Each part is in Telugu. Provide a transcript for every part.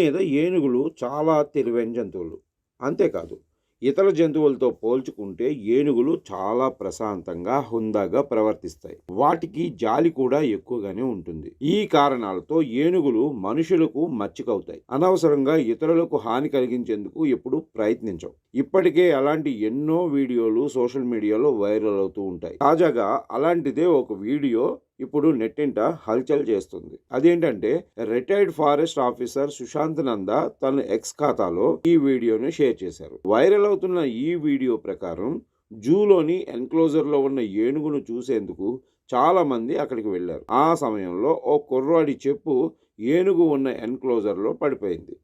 మీద ఏనుగులు చాలా తెలివైన జంతువులు. అంతేకాదు, ఇతర జంతువులతో పోల్చుకుంటే ఏనుగులు చాలా ప్రశాంతంగా, హుందాగా ప్రవర్తిస్తాయి. వాటికి జాలి కూడా ఎక్కువగానే ఉంటుంది. ఈ కారణాలతో ఏనుగులు మనుషులకు మచ్చికవుతాయి. అనవసరంగా ఇతరులకు హాని కలిగించేందుకు ఎప్పుడూ ప్రయత్నించవు. ఇప్పటికే అలాంటి ఎన్నో వీడియోలు సోషల్ మీడియాలో వైరల్ అవుతూ ఉంటాయి. తాజాగా అలాంటిదే ఒక వీడియో ఇప్పుడు నెట్టింట హల్చల్ చేస్తుంది. అదేంటంటే, రిటైర్డ్ ఫారెస్ట్ ఆఫీసర్ సుశాంత్ నంద తన ఎక్స్ ఖాతాలో ఈ వీడియోను షేర్ చేశారు. వైరల్ అవుతున్న ఈ వీడియో ప్రకారం జూలోని ఎన్క్లోజర్ లో ఉన్న ఏనుగును చూసేందుకు చాలా మంది అక్కడికి వెళ్లారు. ఆ సమయంలో ఓ కుర్రాడి చెప్పు ఏనుగు ఉన్న ఎన్క్లోజర్ లో పడిపోయింది.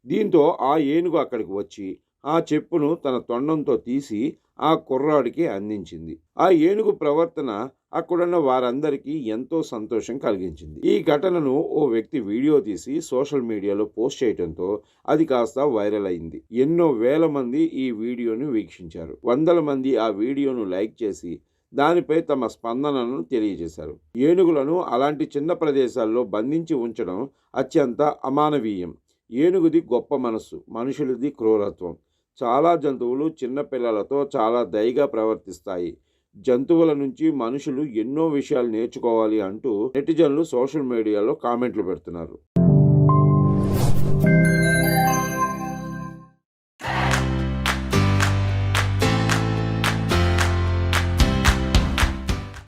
దీంతో ఆ ఏనుగు అక్కడికి వచ్చి ఆ చెప్పును తన తొండంతో తీసి ఆ కుర్రాడికి అందించింది. ఆ ఏనుగు ప్రవర్తన అక్కడున్న వారందరికీ ఎంతో సంతోషం కలిగించింది. ఈ ఘటనను ఓ వ్యక్తి వీడియో తీసి సోషల్ మీడియాలో పోస్ట్ చేయడంతో అది కాస్త వైరల్ అయింది. ఎన్నో వేల మంది ఈ వీడియోను వీక్షించారు. వందల మంది ఆ వీడియోను లైక్ చేసి దానిపై తమ స్పందనను తెలియజేశారు. ఏనుగులను అలాంటి చిన్న ప్రదేశాల్లో బంధించి ఉంచడం అత్యంత అమానవీయం. ఏనుగుది గొప్ప మనస్సు, మనుషులది క్రూరత్వం. చాలా జంతువులు చిన్న పిల్లలతో చాలా దయగా ప్రవర్తిస్తాయి. జంతువుల నుంచి మనుషులు ఎన్నో విషయాలు నేర్చుకోవాలి అంటూ నెటిజన్లు సోషల్ మీడియాలో కామెంట్లు పెడుతున్నారు.